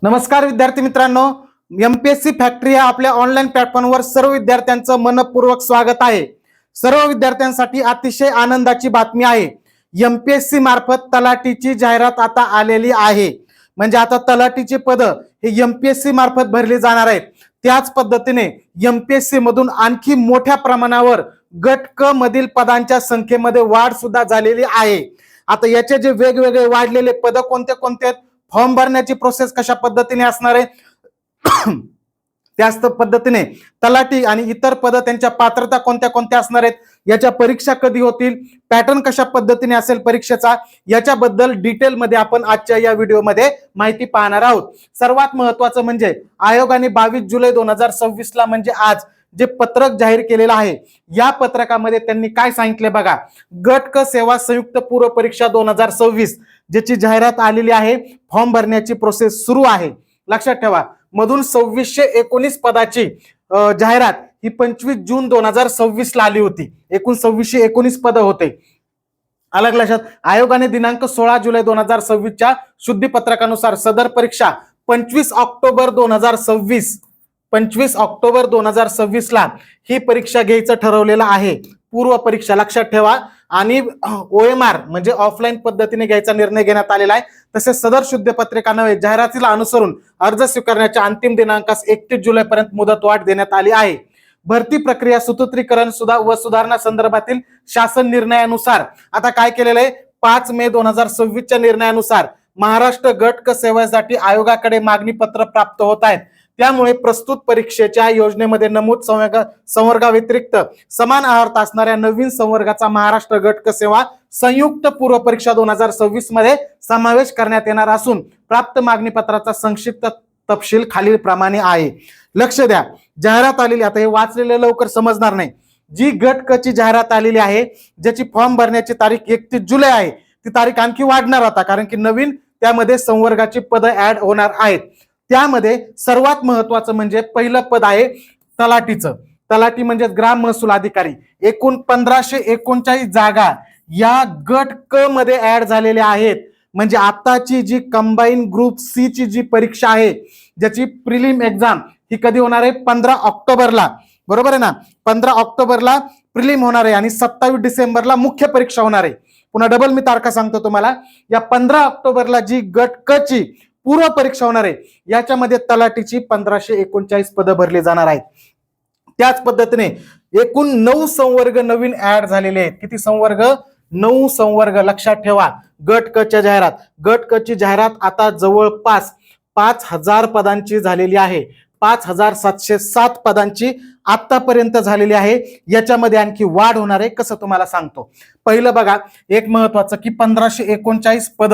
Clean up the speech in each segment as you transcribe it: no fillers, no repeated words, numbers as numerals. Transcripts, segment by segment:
नमस्कार विद्यार्थी मित्रांनो, एमपीएससी फॅक्टरी या आपल्या ऑनलाईन प्लॅटफॉर्मवर सर्व विद्यार्थ्यांचं मनपूर्वक स्वागत आहे। सर्व विद्यार्थ्यांसाठी अतिशय आनंदाची बातमी आहे। एमपीएससी मार्फत तलाठीची जाहिरात आता आलेली आहे। म्हणजे आता तलाठीची पद हे एमपीएससी मार्फत भरली जाणार आहेत। त्याच पद्धतीने एमपीएससी मधून आणखी मोठ्या प्रमाणावर गट क मधील पदांच्या संख्येमध्ये वाढ सुद्धा झालेली आहे। आता याचे जे वेगवेगळे वाढलेले पद कोणते कोणते, फॉर्म भरण्याची प्रोसेस कशा पद्धतीने असणार आहे, त्याच पद्धतीने तलाठी आणि इतर पद त्यांच्या पात्रता कोणत्या कोणत्या असणार आहेत, याच्या परीक्षा कधी होतील, पॅटर्न कशा पद्धतीने असेल परीक्षेचा, याच्याबद्दल डिटेल मध्ये आपण आजच्या या व्हिडिओमध्ये माहिती पाहणार आहोत। सर्वात महत्त्वाचं म्हणजे आयोगाने 22 जुलै 2026 ला म्हणजे आज जे पत्रक जाहीर केलेलं आहे, या पत्रकामध्ये त्यांनी काय सांगितले बघा। गट क सेवा संयुक्त पूर्व परीक्षा 2026 ज्याची जाहिरात आलेली आहे, फॉर्म भरण्याची प्रोसेस सुरू आहे। लक्षात ठेवा, मधून 2619 पदाची जाहिरात ही 25 जून 2026 ला आली होती। एकूण 2619 पद होते। अलग लक्षात, आयोगाने दिनांक 16 जुलै 2026 च्या शुद्धी पत्रकानुसार सदर परीक्षा 25 ऑक्टोबर 2026 ला ही परीक्षा घ्यायचं ठरवलेलं आहे। पूर्व परीक्षा लक्षात ठेवा, आणि ओएमआर म्हणजे ऑफलाईन पद्धतीने घ्यायचा निर्णय घेण्यात आलेला आहे। तसेच सदर शुद्ध पत्रिका नव्हे, जाहिरातीला अनुसरून अर्ज स्वीकारण्याच्या अंतिम दिनांकास 31 जुलै पर्यंत मुदतवाढ देण्यात आली आहे। भरती प्रक्रिया सुसूत्रीकरण व सुधारणा संदर्भातील शासन निर्णयानुसार आता काय केलेलं आहे, 5 मे 2026 च्या निर्णयानुसार महाराष्ट्र गट क सेवेसाठी आयोगाकडे मागणी पत्र प्राप्त होत आहेत। त्यामुळे प्रस्तुत परीक्षेच्या योजनेमध्ये नमूद संवर्गाव्यतिरिक्त समान अर्थ असणाऱ्या नवीन संवर्गाचा महाराष्ट्र गट क सेवा संयुक्त पूर्व परीक्षा 2026 मध्ये समावेश करण्यात येणार असून प्राप्त मागणी पत्राचा संक्षिप्त तपशील खालील प्रमाणे आहे। लक्ष द्या, जाहिरात आलेली, आता हे वाचलेलं लवकर समजणार नाही। जी गट क ची जाहिरात आलेली आहे, ज्याची फॉर्म भरण्याची तारीख 31 जुलै आहे, ती तारीख आणखी वाढणार आता, कारण की नवीन त्यामध्ये संवर्गाची पद ऍड होणार आहेत। त्यामध्ये सर्वात महत्वाचं म्हणजे पहिलं पद आहे तलाठीचं। तलाठी म्हणजे ग्राम महसूल अधिकारी। एकूण 1539 जागा या गट क मध्ये ऍड झालेल्या आहेत। म्हणजे आताची जी कंबाईन ग्रुप सी ची जी परीक्षा आहे, ज्याची प्रिलिम एक्झाम ही कधी होणार आहे, 15 ऑक्टोबरला, बरोबर आहे ना। 15 ऑक्टोबरला प्रिलिम होणार आहे आणि 27 डिसेंबरला मुख्य परीक्षा होणार आहे। पुन्हा डबल मी तारखा सांगतो तुम्हाला, या 15 ऑक्टोबरला जी गट क ची पूर्व परीक्षा होणार आहे, याच्यामध्ये तलाठीची 1539 पदं भरली जाणार आहेत। त्याच पद्धतीने एकूण 9 संवर्ग नवीन ऍड झालेले आहेत। किती संवर्ग? 9 संवर्ग। लक्षात ठेवा, गट क च्या जाहिरात, गट क ची जाहिरात आता जवळपास 5000 पदांची झालेली आहे। 5707 पदांची आतापर्यंत झालेली आहे। याच्यामध्ये आणखी वाढ होणार आहे, कसं तुम्हाला सांगतो। पहिलं बघा, एक महत्वाचं की 1539 पद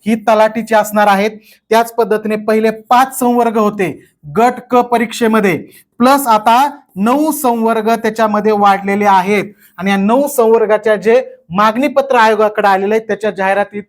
ही तलाठीची असणार आहेत। त्याच पद्धतीने पहिले 5 संवर्ग होते गट क परीक्षेमध्ये, प्लस आता 9 संवर्ग त्याच्यामध्ये वाढलेले आहेत। आणि या 9 संवर्गाच्या जे मागणी पत्र आयोगाकडे आलेले आहेत, त्याच्या जाहिरातीत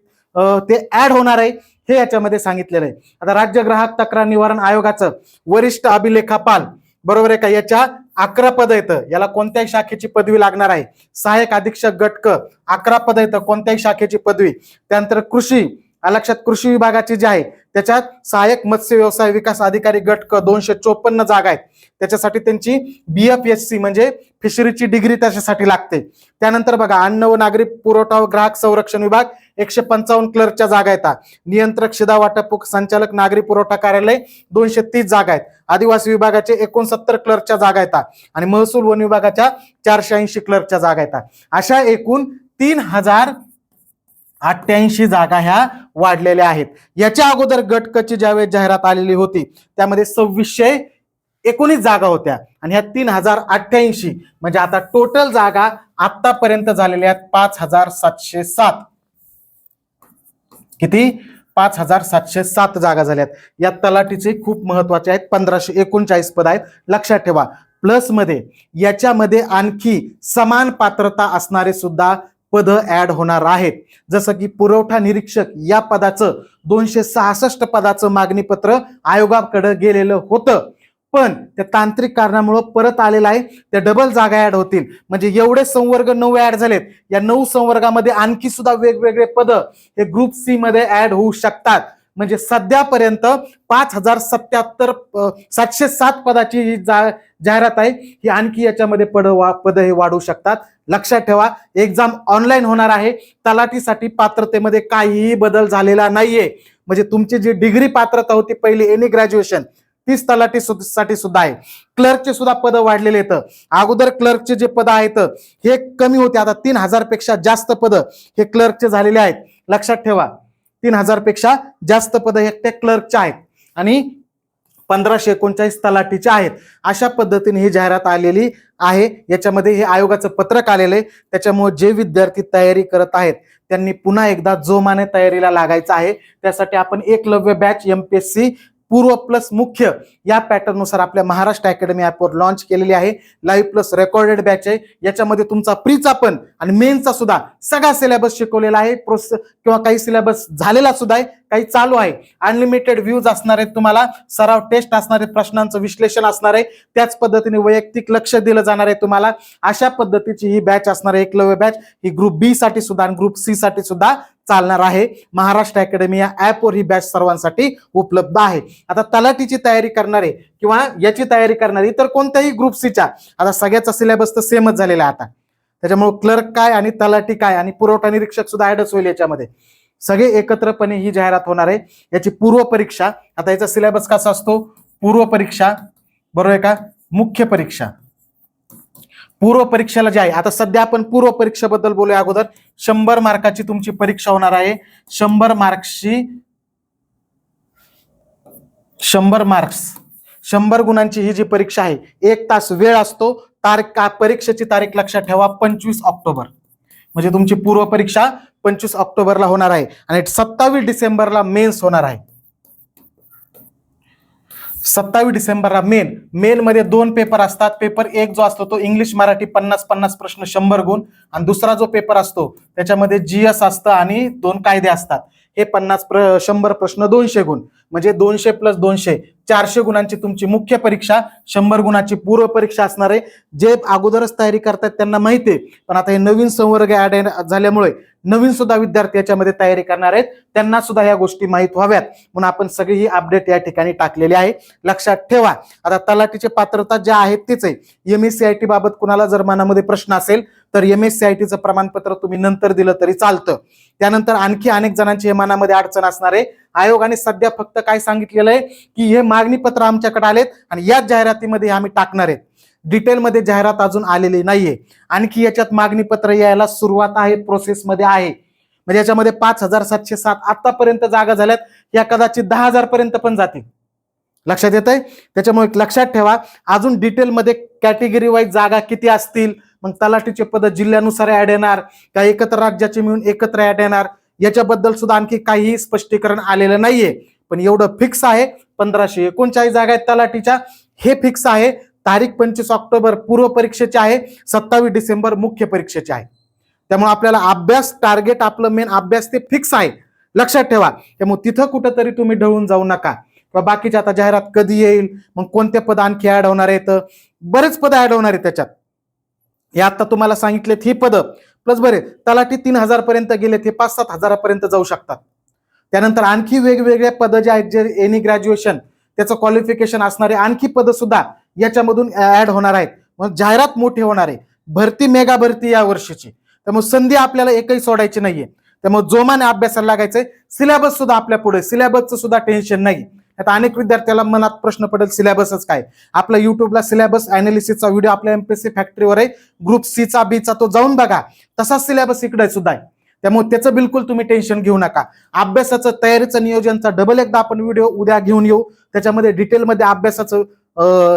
ते ऍड होणार आहे, हे याच्यामध्ये सांगितलेलं आहे। आता राज्य ग्राहक तक्रार निवारण आयोगाचं वरिष्ठ अभिलेखापाल, बरोबर आहे का, याच्या 11 पद येतं, याला कोणत्याही शाखेची पदवी लागणार आहे। सहाय्यक अधीक्षक गट क 11 पद येतं, कोणत्याही शाखेची पदवी। त्यानंतर कृषी, लक्षात, कृषी विभागाची जी आहे त्याच्यात सहाय्यक मत्स्य व्यवसाय विकास अधिकारी गट क 254 जागा आहेत। त्याच्यासाठी त्यांची BFSC म्हणजे फिशरीची डिग्री त्याच्यासाठी लागते। त्यानंतर बघा, अन्न व नागरी पुरवठा व ग्राहक संरक्षण विभाग 155 क्लर्कच्या जागा येतात। नियंत्रक शिधा वाटप संचालक नागरी पुरवठा कार्यालय 230 जागा आहेत। आदिवासी विभागाचे 69 क्लर्कच्या जागा येतात आणि महसूल वन विभागाच्या 480 क्लर्कच्या जागा येतात। अशा एकूण 3088 जागा ह्या वाढलेल्या आहेत। याच्या अगोदर गट क ची ज्यावेळेस जाहिरात आलेली होती, त्यामध्ये 2619 जागा होत्या आणि ह्या 3088 म्हणजे आता टोटल जागा आतापर्यंत झालेल्या आहेत 5707। किती? 5707 जागा झाल्यात। या तलाठीचे खूप महत्वाचे आहेत, 1539 पद आहेत, लक्षात ठेवा। प्लस मध्ये याच्यामध्ये आणखी समान पात्रता असणारे सुद्धा पद ऍड होणार आहेत। जसं की पुरवठा निरीक्षक या पदाचं 266 पदाचं मागणी पत्र आयोगाकडे गेलेलं होतं, पण त्या तांत्रिक कारणामुळे परत आलेलं आहे। त्या डबल जागा ऍड होतील, म्हणजे एवढे संवर्ग 9 ऍड झालेत। या 9 संवर्गामध्ये आणखी सुद्धा वेगवेगळे पद हे ग्रुप सी मध्ये ऍड होऊ शकतात। म्हणजे सध्यापर्यंत 5,077 पदाची ही जाहिरात आहे ही आणखी याच्यामध्ये पद हे वाढू शकतात. लक्षात ठेवा, एक्झाम ऑनलाईन होणार आहे. तलाठीसाठी पात्रतेमध्ये काहीही बदल झालेला नाहीये. म्हणजे तुमची जी डिग्री पात्रता होती पहिली एनी ग्रॅज्युएशन तीच तलाठी साठी सुद्धा आहे. क्लर्कचे सुद्धा पद वाढलेले आहेत. अगोदर क्लर्कचे जे पद आहेत हे कमी होते, आता 3,000 पेक्षा जास्त पद हे क्लर्कचे झालेले आहेत. लक्षात ठेवा, 3,000 पेक्षा जास्त पद हे त्या क्लर्कचे आहेत आणि 1,539 तलाठीचे आहेत. अशा पद्धतीने ही जाहिरात आलेली आहे. याच्यामध्ये हे आयोगाचं पत्रक आलेलं आहे. त्याच्यामुळे जे विद्यार्थी तयारी करत आहेत त्यांनी पुन्हा एकदा जोमाने तयारीला लागायचं आहे. त्यासाठी आपण एकलव्य बॅच MPSC पूर्व प्लस मुख्य या पॅटर्ननुसार आपल्या महाराष्ट्र अकॅडमी ॲपवर लॉन्च केलेली आहे. लाईव्ह प्लस रेकॉर्डेड बॅच आहे. याच्यामध्ये तुमचा प्रीचा पण आणि मेनचा सुद्धा सगळा सिलेबस शिकवलेला आहे. किंवा काही सिलेबस झालेला सुद्धा आहे, काही चालू आहे. अनलिमिटेड व्ह्यूज असणार आहेत, तुम्हाला सराव टेस्ट असणार आहे, प्रश्नांचं विश्लेषण असणार आहे, त्याच पद्धतीने वैयक्तिक लक्ष दिलं जाणार आहे तुम्हाला. अशा पद्धतीची ही बॅच असणार आहे. एकलव्य बॅच ही ग्रुप बी साठी सुद्धा आणि ग्रुप सी साठी सुद्धा चालणार आहे. महाराष्ट्र अकॅडमी या ॲपवर ही बॅच सर्वांसाठी उपलब्ध आहे. आता तलाठीची तयारी करणारे किंवा याची तयारी करणारी इतर कोणत्याही ग्रुप सीच्या आता सगळ्याचा सिलेबस तर सेमच झालेला आहे आता. त्याच्यामुळे क्लर्क काय आणि तलाठी काय आणि पुरवठा निरीक्षक सुद्धा ऍडच होईल याच्यामध्ये. सगळे एकत्रपणे ही जाहिरात होणार आहे. याची पूर्व परीक्षा, आता याचा सिलेबस कसा असतो, पूर्व परीक्षा बरोबर आहे का, मुख्य परीक्षा. पूर्व परीक्षेला जे आहे, आता सध्या आपण पूर्व परीक्षेबद्दल बोलूया अगोदर. 100 मार्काची तुमची परीक्षा होणार आहे. 100 मार्क्सची 100 मार्क्स 100 गुणांची ही जी परीक्षा आहे, 1 तास वेळ असतो. परीक्षेची तारीख लक्षात ठेवा 25 ऑक्टोबर. म्हणजे तुमची पूर्व परीक्षा 25 ऑक्टोबरला होणार आहे आणि 27 डिसेंबरला मेन्स होणार आहे. 27 डिसेंबरला मेन मध्ये 2 पेपर असतात. पेपर 1 जो असतो तो इंग्लिश मराठी 50-50 प्रश्न 100 गुण आणि दुसरा जो पेपर असतो त्याच्यामध्ये GS असतं आणि 2 कायदे असतात. हे 100 प्रश्न 200 गुण, म्हणजे 200 + 200 400 गुणांची तुमची मुख्य परीक्षा. 100 गुणाची पूर्व परीक्षा असणार आहे. जे अगोदरच तयारी करतात त्यांना माहिती आहे, पण आता हे नवीन संवर्ग ऍड झाल्यामुळे नवीन सुद्धा विद्यार्थी याच्यामध्ये तयारी करणार आहेत, त्यांना सुद्धा या गोष्टी माहीत व्हाव्यात म्हणून आपण सगळी ही अपडेट या ठिकाणी टाकलेली आहे. लक्षात ठेवा, आता तलाठीची पात्रता ज्या आहेत तेच आहे. MSc बाबत कुणाला जर मनामध्ये प्रश्न असेल तर MSc प्रमाणपत्र तुम्ही नंतर दिलं तरी चालतं. त्यानंतर आणखी अनेक जणांची हे मनामध्ये अडचण असणार आहे. आयोगाने सध्या फक्त काय सांगितलेलं आहे की हे मागणी पत्र आमच्याकडे आलेत आणि याच जाहिरातीमध्ये आम्ही टाकणार आहेत. डिटेलमध्ये जाहिरात अजून आलेली नाहीये. आणखी याच्यात मागणी पत्र यायला सुरुवात आहे, प्रोसेसमध्ये आहे. म्हणजे याच्यामध्ये 5,707 आतापर्यंत जागा झाल्यात, या कदाचित 10,000 पर्यंत पण जातील. लक्षात येत आहे. त्याच्यामुळे लक्षात ठेवा, अजून डिटेलमध्ये कॅटेगरी वाईज जागा किती असतील, मग तलाठीचे पद जिल्ह्यानुसार ऍड येणार का एकत्र राज्याचे मिळून एकत्र ऍड येणार, याच्याबद्दल सुद्धा आणखी काही स्पष्टीकरण आलेलं नाहीये. पण एवढं फिक्स आहे 1,539 जागा आहेत तलाठीच्या, हे फिक्स आहे. तारीख 25 ऑक्टोबर पूर्व परीक्षेची आहे, 27 डिसेंबर मुख्य परीक्षेची आहे. त्यामुळे आपल्याला अभ्यास टार्गेट आपलं मेन अभ्यास ते फिक्स आहे, लक्षात ठेवा. त्यामुळे तिथं कुठंतरी तुम्ही ढळून जाऊ नका. किंवा बाकीचे आता जाहिरात कधी येईल, मग कोणते पद आणखी ऍड होणार आहेत, बरेच पद ऍड होणार आहेत त्याच्यात. हे आता तुम्हाला सांगितलेत ही पद प्लस बरे तलाठी 3,000 पर्यंत गेलेत, हे 5-7 हजारापर्यंत जाऊ शकतात. त्यानंतर आणखी वेगवेगळे पद जे आहेत, जे एनी ग्रॅज्युएशन त्याचं क्वालिफिकेशन असणारे आणखी पद सुद्धा याच्यामधून ऍड होणार आहेत. मग जाहिरात मोठी होणार आहे, भरती मेगा भरती या वर्षीची. त्यामुळे संधी आपल्याला एकही सोडायची नाहीये. त्यामुळे जोमाने अभ्यासाला लागायचंय. सिलेबस सुद्धा आपल्या पुढे, सिलेबसचं सुद्धा टेन्शन नाही. आता अनेक विद्यार्थ्याला मनात प्रश्न पडेल सिलेबसच काय. आपला युट्यूबला सिलेबस अनालिसिसचा व्हिडिओ आपल्या MPSC फॅक्टरीवर आहे, ग्रुप सीचा बीचा, तो जाऊन बघा. तसाच सिलेबस इकडे सुद्धा आहे. त्यामुळे त्याचं बिलकुल तुम्ही टेन्शन घेऊ नका. अभ्यासाचं तयारीचं नियोजनचा डबल एकदा आपण व्हिडिओ उद्या घेऊन येऊ. त्याच्यामध्ये डिटेलमध्ये अभ्यासाचं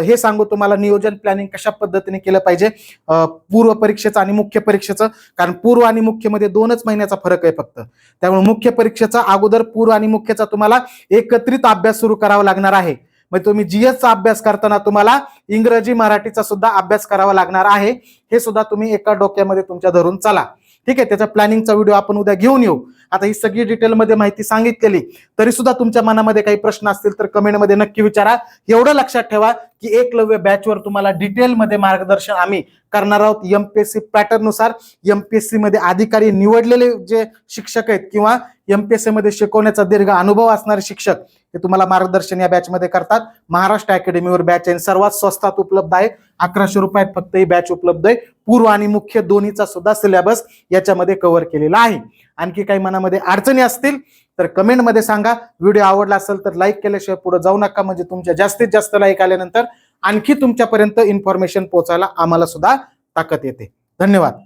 हे सांगू तुम्हाला, नियोजन प्लॅनिंग कशा पद्धतीने केलं पाहिजे पूर्व परीक्षेचं आणि मुख्य परीक्षेचं. कारण पूर्व आणि मुख्यमध्ये 2च महिन्याचा फरक आहे फक्त. त्यामुळे मुख्य परीक्षेचा अगोदर पूर्व आणि मुख्यचा तुम्हाला एकत्रित अभ्यास सुरू करावा लागणार आहे. म्हणजे तुम्ही GSचा अभ्यास करताना तुम्हाला इंग्रजी मराठीचा सुद्धा अभ्यास करावा लागणार आहे. हे सुद्धा तुम्ही एका डोक्यामध्ये तुमच्या धरून चला. ठीक आहे, त्याचा प्लॅनिंगचा व्हिडिओ आपण उद्या घेऊन येऊ. आता ही सगळी डिटेलमध्ये माहिती सांगितलेली, तरी सुद्धा तुमच्या मनामध्ये काही प्रश्न असतील तर कमेंटमध्ये नक्की विचारा. एवढं लक्षात ठेवा की एकलव्य बॅचवर तुम्हाला डिटेलमध्ये मार्गदर्शन आम्ही करणार आहोत. MPSC पॅटर्न नुसार MPSC मध्ये अधिकारी निवडलेले जे शिक्षक आहेत किंवा MPSC मध्ये शिकवण्याचा दीर्घ अनुभव असणारे शिक्षक हे तुम्हाला मार्गदर्शन या बॅच मध्ये करतात. महाराष्ट्र अकॅडमीवर बॅच आहे, सर्वात स्वस्तात उपलब्ध आहे. 1100 रुपयात फक्त ही बॅच उपलब्ध आहे. पूर्व आणि मुख्य दोन्हीचा सुद्धा सिलेबस याच्यामध्ये कव्हर केलेला आहे. आणखी काही मनामध्ये अडचणी असतील तर कमेंटमध्ये सांगा. व्हिडिओ आवडला असेल तर लाईक केल्याशिवाय पुढे जाऊ नका, म्हणजे तुमच्या जास्तीत जास्त लाईक आल्यानंतर आणखी तुमच्यापर्यंत इन्फॉर्मेशन पोहोचायला आम्हाला सुद्धा ताकद येते. धन्यवाद.